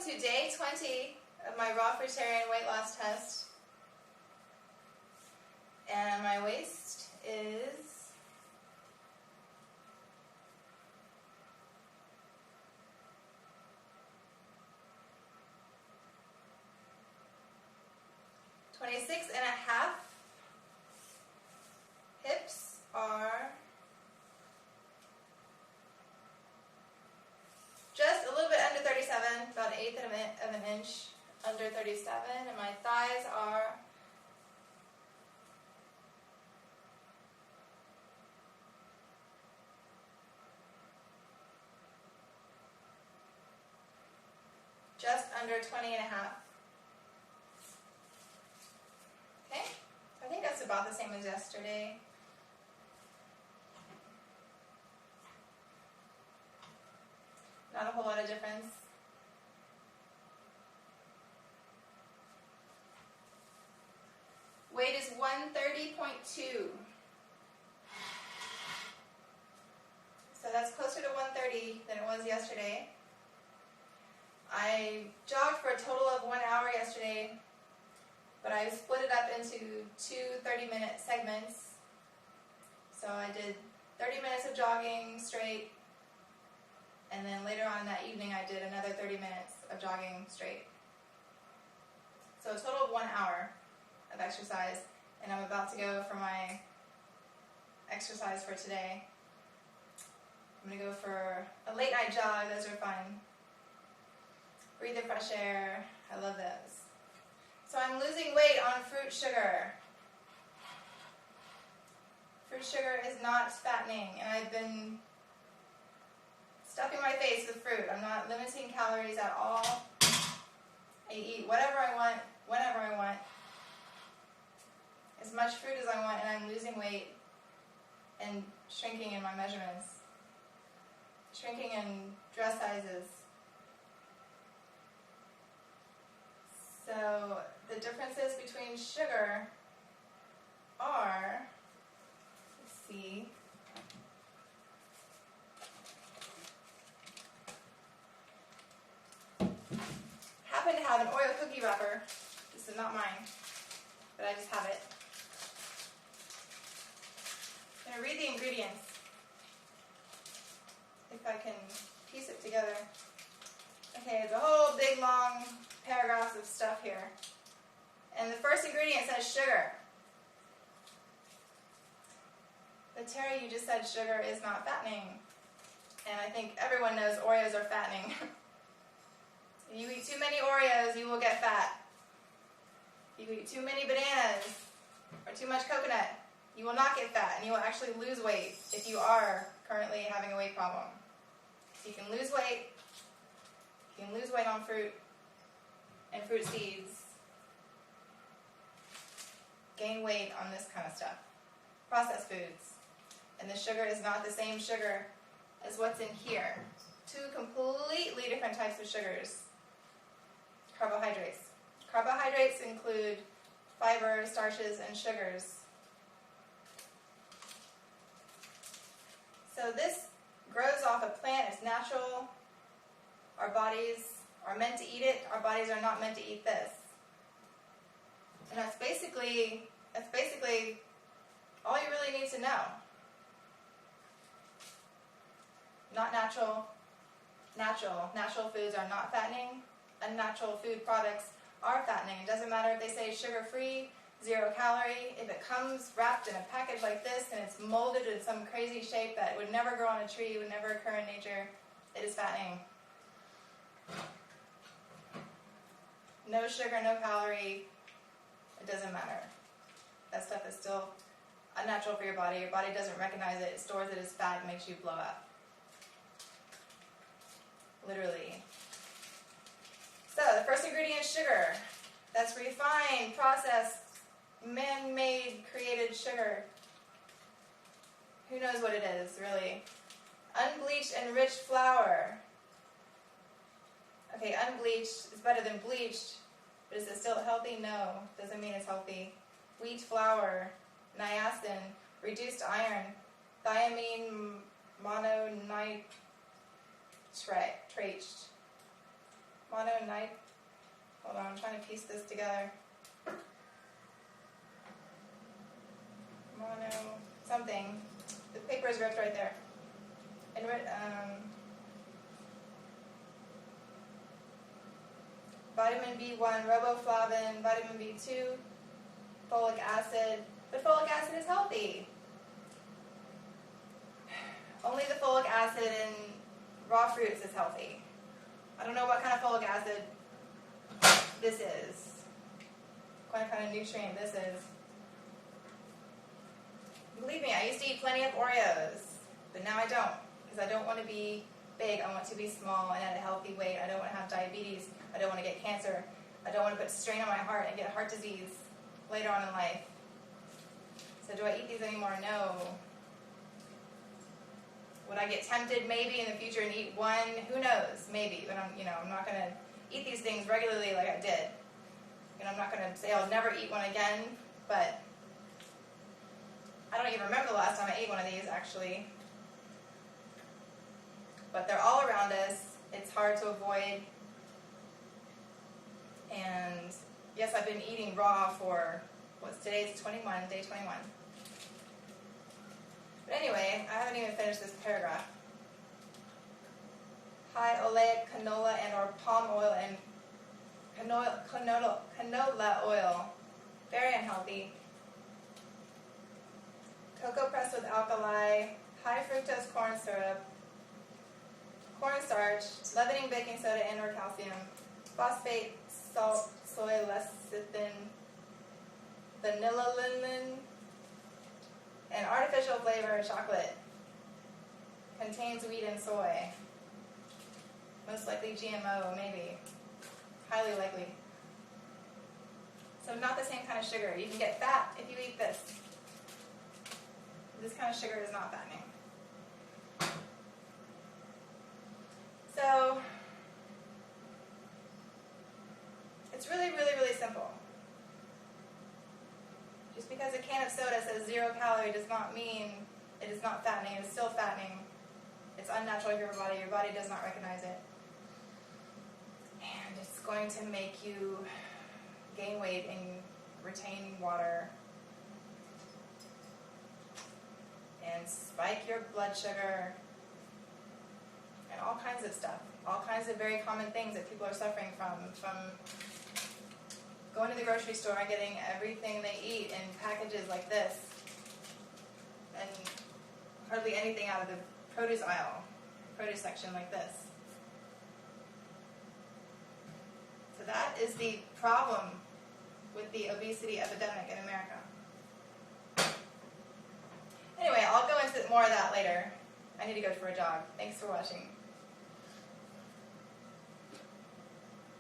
to day 20 of my raw fruitarian weight loss test. And my waist is 26.5. Hips are just a little bit under 37, about 1/8 of an inch under 37, and my thighs are just under 20.5. Okay, I think that's about the same as yesterday. Not a whole lot of difference. Weight is 130.2. So that's closer to 130 than it was yesterday. I jogged for a total of 1 hour yesterday, but I split it up into two 30-minute segments. So I did 30 minutes of jogging straight, and then later on that evening I did another 30 minutes of jogging straight. So a total of 1 hour of exercise, and I'm about to go for my exercise for today. I'm going to go for a late night jog. Those are fun. Breathe the fresh air. I love those. So I'm losing weight on fruit sugar. Fruit sugar is not fattening, and I've been stuffing my face with fruit. I'm not limiting calories at all. I eat whatever I want, whenever I want, as much fruit as I want, and I'm losing weight and shrinking in my measurements, shrinking in dress sizes. So the differences between sugar are, let's see, happen to have an Oreo cookie wrapper. This is not mine, but I just have it. I'm going to read the ingredients, if I can piece it together. Okay, it's a whole big long paragraphs of stuff here. And the first ingredient says sugar. But Terry, you just said sugar is not fattening. And I think everyone knows Oreos are fattening. If you eat too many Oreos, you will get fat. If you eat too many bananas or too much coconut, you will not get fat, and you will actually lose weight if you are currently having a weight problem. So you can lose weight. You can lose weight on fruit and fruit seeds. Gain weight on this kind of stuff. Processed foods. And the sugar is not the same sugar as what's in here. Two completely different types of sugars. Carbohydrates. Carbohydrates include fiber, starches, and sugars. So this grows off a plant. It's natural. Our bodies are meant to eat it. Our bodies are not meant to eat this. And that's basically all you really need to know. Not natural. Natural foods are not fattening. Unnatural food products are fattening. It doesn't matter if they say sugar-free, 0 calorie. If it comes wrapped in a package like this and it's molded in some crazy shape that would never grow on a tree, would never occur in nature, it is fattening. No sugar, no calorie, it doesn't matter. That stuff is still unnatural for your body. Your body doesn't recognize it. It stores it as fat and makes you blow up. Literally. So, the first ingredient is sugar. That's refined, processed, man-made, created sugar. Who knows what it is, really? Unbleached, enriched flour. Okay, unbleached is better than bleached, but is it still healthy? No, doesn't mean it's healthy. Wheat flour, niacin, reduced iron, thiamine mononitrate, Mono-night. Hold on, I'm trying to piece this together. Mono something. The paper is ripped right there. Vitamin B1, riboflavin, vitamin B2, folic acid. But folic acid is healthy. Only the folic acid in raw fruits is healthy. I don't know what kind of folic acid this is. What kind of nutrient this is. Believe me, I used to eat plenty of Oreos, but now I don't, because I don't want to be big. I want to be small and at a healthy weight. I don't want to have diabetes. I don't want to get cancer. I don't want to put strain on my heart and get heart disease later on in life. So do I eat these anymore? No. Would I get tempted maybe in the future and eat one? Who knows? Maybe, but I'm not going to eat these things regularly like I did. And I'm not going to say I'll never eat one again, but I don't even remember the last time I ate one of these, actually. But they're all around us. It's hard to avoid. And yes, I've been eating raw for, today's 21, day 21. But anyway, I haven't even finished this paragraph. High oleic canola and or palm oil and canola oil. Very unhealthy. Cocoa pressed with alkali, high fructose corn syrup, cornstarch, leavening baking soda and or calcium, phosphate, salt, soy lecithin, vanillin, and artificial flavor chocolate. Contains wheat and soy. Most likely GMO, maybe. Highly likely. So not the same kind of sugar. You can get fat if you eat this. This kind of sugar is not fattening. So, it's really, really, really simple. Just because a can of soda says 0 calorie does not mean it is not fattening. It is still fattening. It's unnatural for your body. Your body does not recognize it. And it's going to make you gain weight and retain water. And spike your blood sugar. And all kinds of stuff. All kinds of very common things that people are suffering from going to the grocery store and getting everything they eat in packages like this, and hardly anything out of the produce aisle, produce section like this. So that is the problem with the obesity epidemic in America. Anyway, I'll go into more of that later. I need to go for a jog. Thanks for watching.